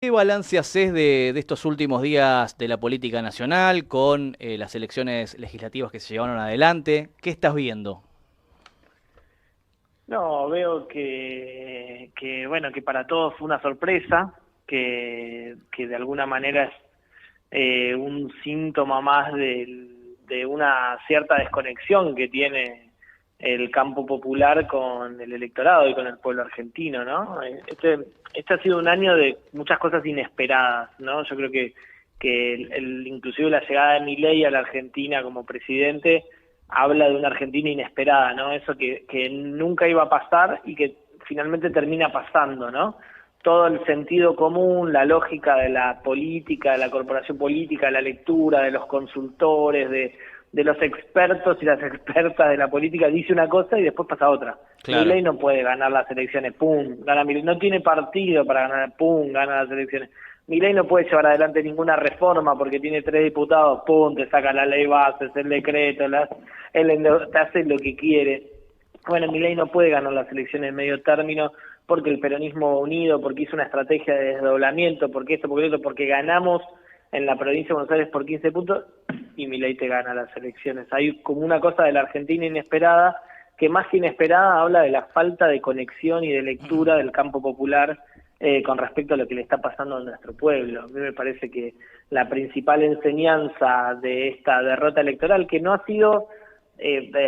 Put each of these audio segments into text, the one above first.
¿Qué balance haces de estos últimos días de la política nacional con las elecciones legislativas que se llevaron adelante? ¿Qué estás viendo? No, veo bueno, que para todos fue una sorpresa, que de alguna manera es un síntoma más de una cierta desconexión que tiene el campo popular con el electorado y con el pueblo argentino, ¿no? Este ha sido un año de muchas cosas inesperadas, ¿no? Yo creo que inclusive la llegada de Milei a la Argentina como presidente habla de una Argentina inesperada, ¿no? Eso que nunca iba a pasar y que finalmente termina pasando, ¿no? Todo el sentido común, la lógica de la política, de la corporación política, la lectura de los consultores, de los expertos y las expertas de la política, dice una cosa y después pasa otra. Claro. Milei no puede ganar las elecciones, pum, gana Milei, no tiene partido para ganar, pum, gana las elecciones. Milei no puede llevar adelante ninguna reforma porque tiene 3 diputados, pum, te saca la ley bases, el decreto, te hace lo que quiere. Bueno, Milei no puede ganar las elecciones en medio término porque el peronismo unido, porque hizo una estrategia de desdoblamiento, porque esto, porque lo otro, porque ganamos en la provincia de Buenos Aires por 15 puntos y Milei te gana las elecciones. Hay como una cosa de la Argentina inesperada, que más que inesperada habla de la falta de conexión y de lectura del campo popular con respecto a lo que le está pasando a nuestro pueblo. A mí me parece que la principal enseñanza de esta derrota electoral, que no ha sido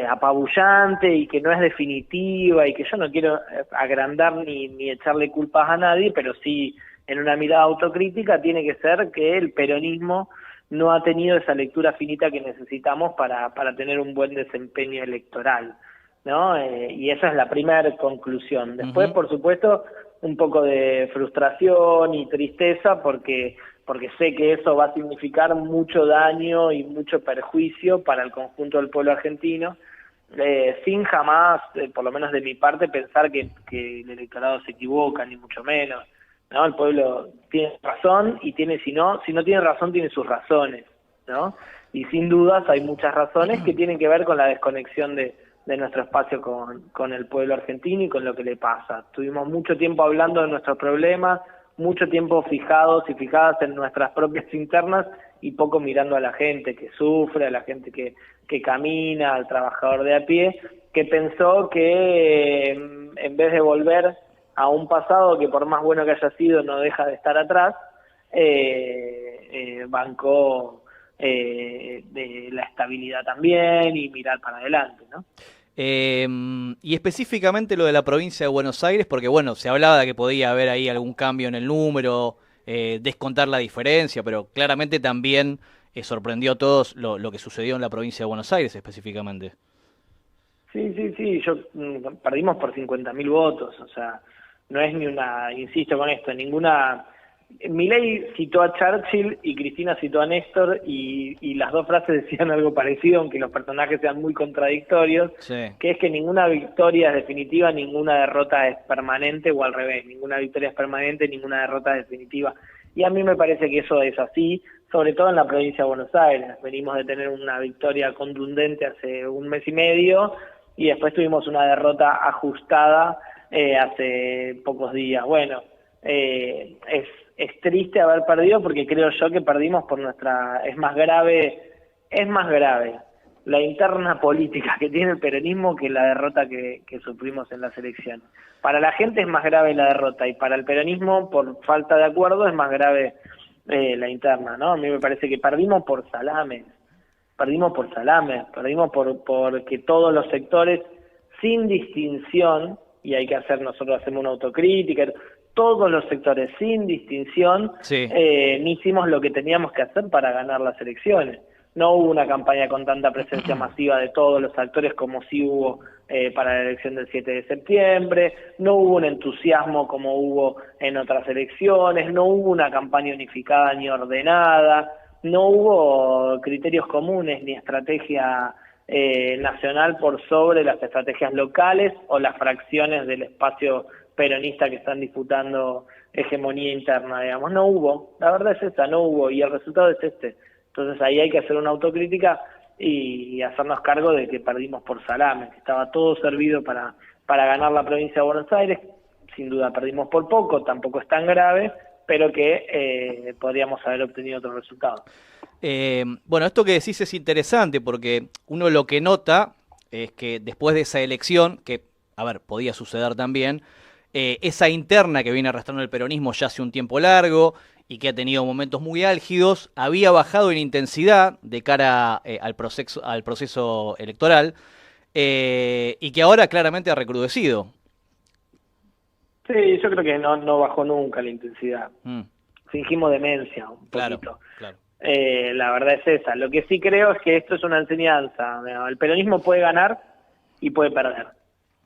apabullante y que no es definitiva y que yo no quiero agrandar ni echarle culpas a nadie, pero sí en una mirada autocrítica tiene que ser que el peronismo no ha tenido esa lectura finita que necesitamos para tener un buen desempeño electoral, ¿no? Y esa es la primera conclusión. Después, Ujú. por supuesto, un poco de frustración y tristeza porque sé que eso va a significar mucho daño y mucho perjuicio para el conjunto del pueblo argentino, sin jamás, por lo menos de mi parte, pensar que el electorado se equivoca, ni mucho menos, ¿no? El pueblo tiene razón y si no tiene razón, tiene sus razones, ¿no? Y sin dudas hay muchas razones que tienen que ver con la desconexión de nuestro espacio con el pueblo argentino y con lo que le pasa. Tuvimos mucho tiempo hablando de nuestros problemas, mucho tiempo fijados y fijadas en nuestras propias internas y poco mirando a la gente que sufre, a la gente que camina, al trabajador de a pie, que pensó que en vez de volver a un pasado que por más bueno que haya sido no deja de estar atrás, bancó de la estabilidad también y mirar para adelante, ¿no? Eh, y específicamente lo de la provincia de Buenos Aires, porque bueno, se hablaba de que podía haber ahí algún cambio en el número, descontar la diferencia, pero claramente también sorprendió a todos lo que sucedió en la provincia de Buenos Aires específicamente. Sí, sí, sí, perdimos por 50.000 votos, o sea, no es ni una, insisto con esto, ninguna. Milei citó a Churchill y Cristina citó a Néstor y las dos frases decían algo parecido, aunque los personajes sean muy contradictorios, Sí. que es que ninguna victoria es definitiva, ninguna derrota es permanente, o al revés, ninguna victoria es permanente, ninguna derrota es definitiva. Y a mí me parece que eso es así, sobre todo en la provincia de Buenos Aires. Venimos de tener una victoria contundente hace un mes y medio, y después tuvimos una derrota ajustada hace pocos días. Bueno, es triste haber perdido porque creo yo que perdimos por es más grave la interna política que tiene el peronismo que la derrota que sufrimos en las elecciones. Para la gente es más grave la derrota y para el peronismo, por falta de acuerdo, es más grave la interna, ¿no? A mí me parece que perdimos porque todos los sectores, sin distinción, y hay que hacer, nosotros hacemos una autocrítica, todos los sectores, sin distinción, Sí. no hicimos lo que teníamos que hacer para ganar las elecciones. No hubo una campaña con tanta presencia masiva de todos los actores como sí hubo para la elección del 7 de septiembre, no hubo un entusiasmo como hubo en otras elecciones, no hubo una campaña unificada ni ordenada, no hubo criterios comunes ni estrategia nacional por sobre las estrategias locales o las fracciones del espacio peronista que están disputando hegemonía interna, digamos. No hubo, la verdad es esta, no hubo, y el resultado es este. Entonces ahí hay que hacer una autocrítica y hacernos cargo de que perdimos por salame, que estaba todo servido para ganar la provincia de Buenos Aires. Sin duda perdimos por poco, tampoco es tan grave, pero que podríamos haber obtenido otros resultados. Bueno, esto que decís es interesante porque uno lo que nota es que después de esa elección, que, a ver, podía suceder también, esa interna que viene arrastrando el peronismo ya hace un tiempo largo y que ha tenido momentos muy álgidos, había bajado en intensidad de cara al proceso electoral y que ahora claramente ha recrudecido. Sí, yo creo que no bajó nunca la intensidad. Fingimos demencia un poquito. Claro. La verdad es esa. Lo que sí creo es que esto es una enseñanza. El peronismo puede ganar y puede perder.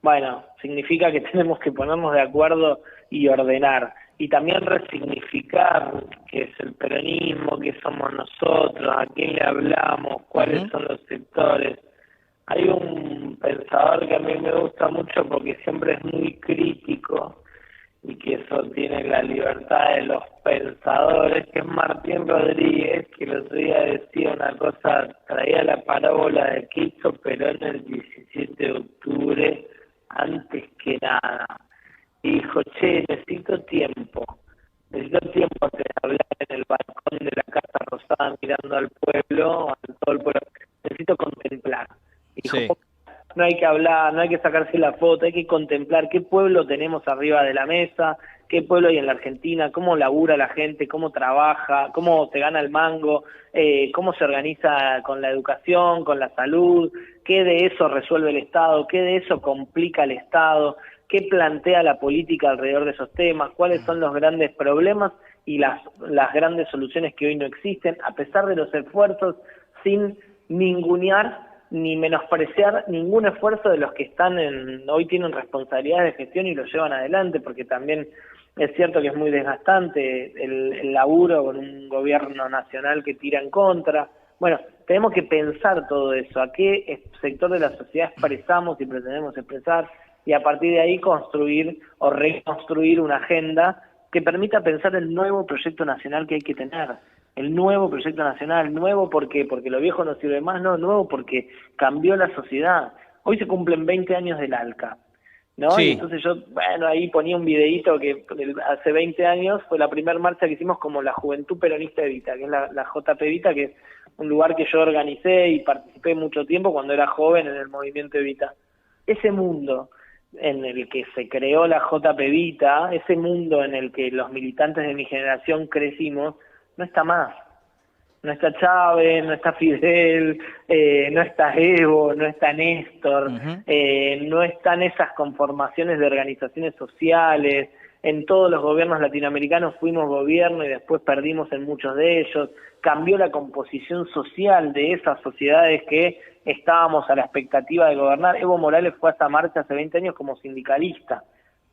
Bueno, significa que tenemos que ponernos de acuerdo y ordenar. Y también resignificar qué es el peronismo, qué somos nosotros, a quién le hablamos, cuáles son los sectores. Hay un pensador que a mí me gusta mucho porque siempre es muy crítico y que sostiene la libertad de los pensadores, que es Martín Rodríguez, que el otro día decía una cosa, traía la parábola de que hizo Perón el 17 de octubre, antes que nada. Y dijo, necesito tiempo de hablar en el balcón de la Casa Rosada mirando al pueblo, a todo el pueblo, necesito contemplar. Y dijo, Sí. no hay que hablar, no hay que sacarse la foto, hay que contemplar qué pueblo tenemos arriba de la mesa, qué pueblo hay en la Argentina, cómo labura la gente, cómo trabaja, cómo se gana el mango, cómo se organiza con la educación, con la salud, qué de eso resuelve el Estado, qué de eso complica el Estado, qué plantea la política alrededor de esos temas, cuáles son los grandes problemas y las grandes soluciones que hoy no existen, a pesar de los esfuerzos, sin ningunear ni menospreciar ningún esfuerzo de los que están hoy tienen responsabilidades de gestión y lo llevan adelante, porque también es cierto que es muy desgastante el laburo con un gobierno nacional que tira en contra. Bueno, tenemos que pensar todo eso, a qué sector de la sociedad expresamos y pretendemos expresar, y a partir de ahí construir o reconstruir una agenda que permita pensar el nuevo proyecto nacional que hay que tener. El nuevo proyecto nacional, nuevo porque lo viejo no sirve más, no, nuevo porque cambió la sociedad. Hoy se cumplen 20 años del ALCA, ¿no? Sí. Y entonces yo, ahí ponía un videíto que hace 20 años fue la primera marcha que hicimos como la Juventud Peronista Evita, que es la JP Evita, que es un lugar que yo organicé y participé mucho tiempo cuando era joven en el movimiento Evita. Ese mundo en el que se creó la JP Evita, ese mundo en el que los militantes de mi generación crecimos, no está más. No está Chávez, no está Fidel, no está Evo, no está Néstor, no están esas conformaciones de organizaciones sociales. En todos los gobiernos latinoamericanos fuimos gobierno y después perdimos en muchos de ellos. Cambió la composición social de esas sociedades que estábamos a la expectativa de gobernar. Evo Morales fue a esta marcha hace 20 años como sindicalista.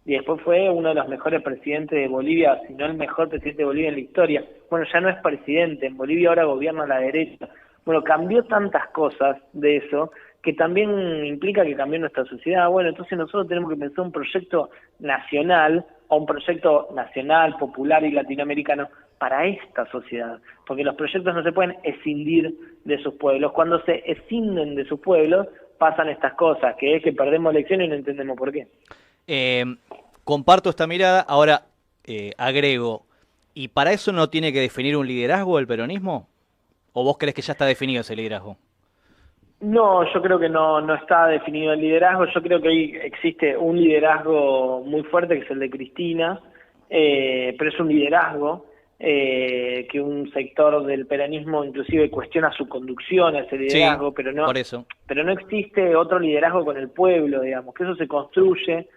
Y después fue uno de los mejores presidentes de Bolivia, si no el mejor presidente de Bolivia en la historia. Bueno, ya no es presidente, en Bolivia ahora gobierna la derecha. Bueno, cambió tantas cosas de eso, que también implica que cambió nuestra sociedad. Bueno, entonces nosotros tenemos que pensar un proyecto nacional, o un proyecto nacional, popular y latinoamericano, para esta sociedad. Porque los proyectos no se pueden escindir de sus pueblos. Cuando se escinden de sus pueblos, pasan estas cosas, que es que perdemos elecciones y no entendemos por qué. Comparto esta mirada, ahora agrego, ¿y para eso no tiene que definir un liderazgo el peronismo? ¿O vos crees que ya está definido ese liderazgo? No, yo creo que no está definido el liderazgo. Yo creo que hoy existe un liderazgo muy fuerte, que es el de Cristina, pero es un liderazgo que un sector del peronismo inclusive cuestiona su conducción a ese liderazgo, Sí, pero por eso. no existe otro liderazgo con el pueblo, digamos, que eso se construye.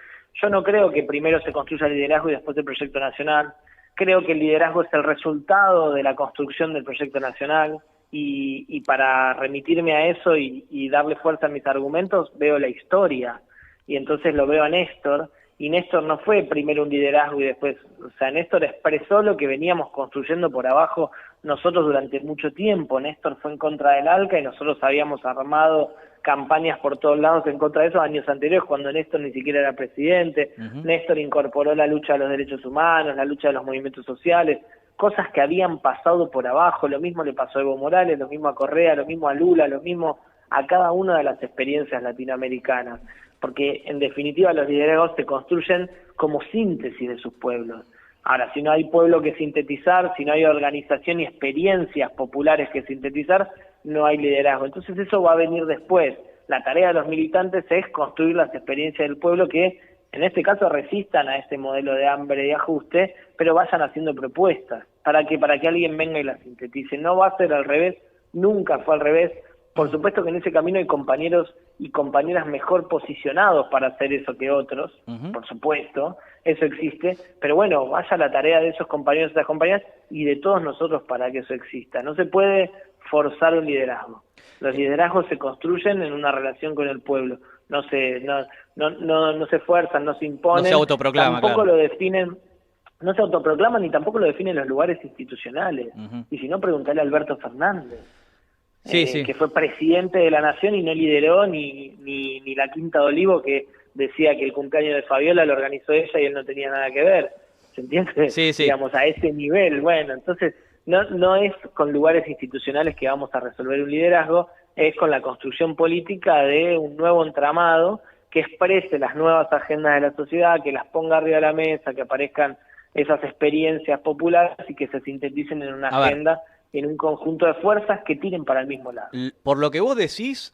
Yo no creo que primero se construya el liderazgo y después el proyecto nacional. Creo que el liderazgo es el resultado de la construcción del proyecto nacional y para remitirme a eso y darle fuerza a mis argumentos, veo la historia y entonces lo veo a Néstor. Y Néstor no fue primero un liderazgo y después, o sea, Néstor expresó lo que veníamos construyendo por abajo nosotros durante mucho tiempo. Néstor fue en contra del ALCA y nosotros habíamos armado campañas por todos lados en contra de esos años anteriores, cuando Néstor ni siquiera era presidente. Néstor incorporó la lucha de los derechos humanos, la lucha de los movimientos sociales, cosas que habían pasado por abajo. Lo mismo le pasó a Evo Morales, lo mismo a Correa, lo mismo a Lula, lo mismo a cada una de las experiencias latinoamericanas, porque en definitiva los liderazgos se construyen como síntesis de sus pueblos. Ahora, si no hay pueblo que sintetizar, si no hay organización y experiencias populares que sintetizar, no hay liderazgo. Entonces eso va a venir después. La tarea de los militantes es construir las experiencias del pueblo que, en este caso, resistan a este modelo de hambre y ajuste, pero vayan haciendo propuestas para que alguien venga y las sintetice. No va a ser al revés, nunca fue al revés. Por supuesto que en ese camino hay compañeros y compañeras mejor posicionados para hacer eso que otros, por supuesto, eso existe, pero bueno, vaya la tarea de esos compañeros y esas compañeras y de todos nosotros para que eso exista. No se puede forzar un liderazgo. Los liderazgos se construyen en una relación con el pueblo, no se fuerzan, no se imponen, no se autoproclama, tampoco claro. lo definen. No se autoproclaman ni tampoco lo definen los lugares institucionales. Y si no, preguntale a Alberto Fernández. Sí. Que fue presidente de la Nación y no lideró ni la Quinta de Olivo, que decía que el cumpleaños de Fabiola lo organizó ella y él no tenía nada que ver. ¿Se entiende? Sí. Digamos, a ese nivel. Bueno, entonces no es con lugares institucionales que vamos a resolver un liderazgo, es con la construcción política de un nuevo entramado que exprese las nuevas agendas de la sociedad, que las ponga arriba de la mesa, que aparezcan esas experiencias populares y que se sinteticen en una agenda, en un conjunto de fuerzas que tiren para el mismo lado. Por lo que vos decís,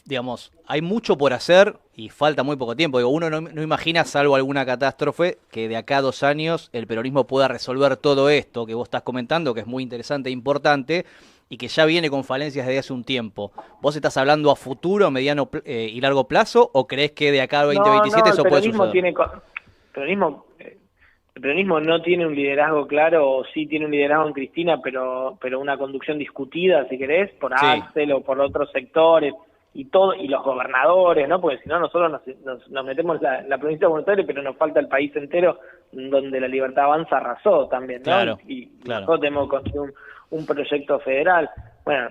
digamos, hay mucho por hacer y falta muy poco tiempo. Digo, uno no imagina, salvo alguna catástrofe, que de acá a 2 años el peronismo pueda resolver todo esto que vos estás comentando, que es muy interesante e importante, y que ya viene con falencias desde hace un tiempo. ¿Vos estás hablando a futuro, mediano y largo plazo, o creés que de acá al 2027 eso puede suceder? El peronismo no tiene un liderazgo claro, o sí tiene un liderazgo en Cristina, pero una conducción discutida, si querés, por Axel o por otros sectores, y los gobernadores, ¿no? Porque si no, nosotros nos metemos la provincia de Buenos Aires, pero nos falta el país entero, donde la Libertad Avanza arrasó también, ¿no? Claro. Nosotros tenemos que construir un proyecto federal. Bueno,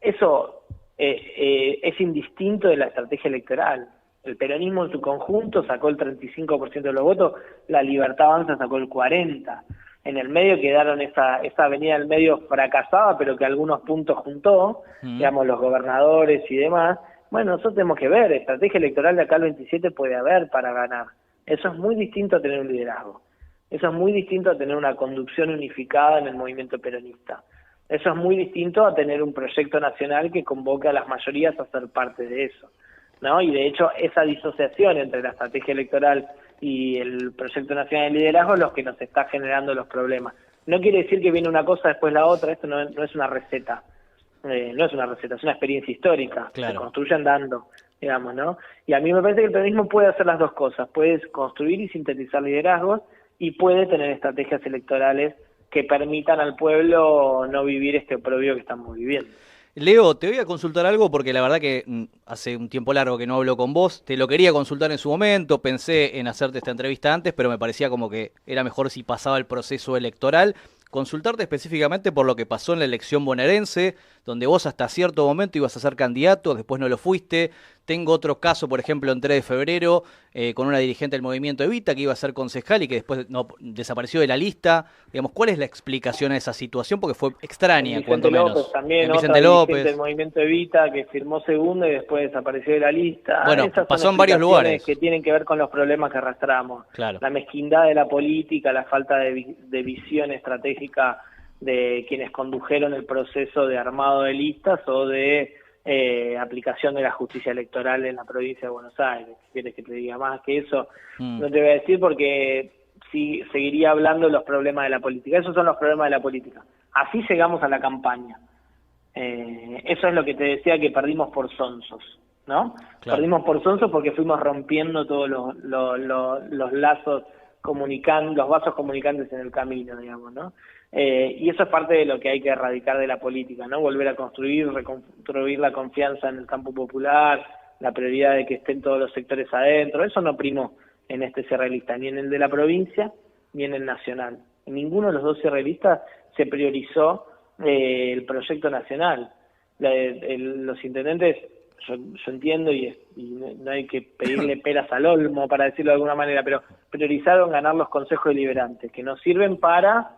eso es indistinto de la estrategia electoral. El peronismo en su conjunto sacó el 35% de los votos, la Libertad Avanza sacó el 40%. En el medio quedaron esa avenida del medio fracasada, pero que algunos puntos juntó, digamos, los gobernadores y demás. Bueno, nosotros tenemos que ver, estrategia electoral de acá al 27 puede haber para ganar. Eso es muy distinto a tener un liderazgo. Eso es muy distinto a tener una conducción unificada en el movimiento peronista. Eso es muy distinto a tener un proyecto nacional que convoque a las mayorías a ser parte de eso, ¿no? Y de hecho esa disociación entre la estrategia electoral y el proyecto nacional de liderazgo es lo que nos está generando los problemas. No quiere decir que viene una cosa después la otra, esto no es una receta, no es una receta, es una experiencia histórica, se construye andando, digamos, ¿no? Y a mí me parece que el peronismo puede hacer las dos cosas, puede construir y sintetizar liderazgos y puede tener estrategias electorales que permitan al pueblo no vivir este oprobio que estamos viviendo. Leo, te voy a consultar algo porque la verdad que hace un tiempo largo que no hablo con vos. Te lo quería consultar en su momento, pensé en hacerte esta entrevista antes, pero me parecía como que era mejor si pasaba el proceso electoral. Consultarte específicamente por lo que pasó en la elección bonaerense, donde vos hasta cierto momento ibas a ser candidato, después no lo fuiste. Tengo otro caso, por ejemplo, en 3 de febrero, con una dirigente del movimiento Evita que iba a ser concejal y que después desapareció de la lista. Digamos, ¿cuál es la explicación a esa situación? Porque fue extraña, cuanto menos. López también, Vicente otra López dirigente del movimiento Evita que firmó segunda y después desapareció de la lista. Bueno, esas pasó en varios lugares. Que tienen que ver con los problemas que arrastramos. Claro. La mezquindad de la política, la falta de visión estratégica de quienes condujeron el proceso de armado de listas o de aplicación de la justicia electoral en la provincia de Buenos Aires. ¿Quieres que te diga más que eso? No te voy a decir porque sí, seguiría hablando de los problemas de la política. Esos son los problemas de la política. Así llegamos a la campaña. Eso es lo que te decía, que perdimos por sonsos, ¿no? Claro. Perdimos por sonsos porque fuimos rompiendo todos los lazos los vasos comunicantes en el camino, digamos, ¿no? Y eso es parte de lo que hay que erradicar de la política, ¿no? Volver a reconstruir la confianza en el campo popular, la prioridad de que estén todos los sectores adentro. Eso no primó en este cierrelista, ni en el de la provincia, ni en el nacional. En ninguno de los dos cierrelistas se priorizó el proyecto nacional. Los intendentes, yo entiendo y no hay que pedirle peras al olmo, para decirlo de alguna manera, pero priorizaron ganar los consejos deliberantes, que nos sirven para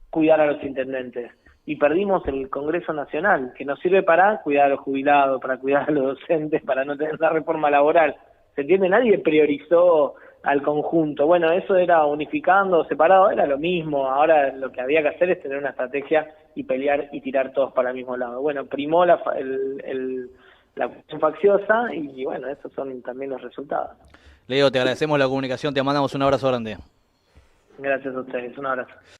cuidar a los intendentes. Y perdimos el Congreso Nacional, que nos sirve para cuidar a los jubilados, para cuidar a los docentes, para no tener una reforma laboral. ¿Se entiende? Nadie priorizó al conjunto. Bueno, eso era unificando o separado, era lo mismo. Ahora lo que había que hacer es tener una estrategia y pelear y tirar todos para el mismo lado. Bueno, primó la cuestión facciosa y bueno, esos son también los resultados. Leo, te agradecemos la comunicación, te mandamos un abrazo grande. Gracias a ustedes, un abrazo.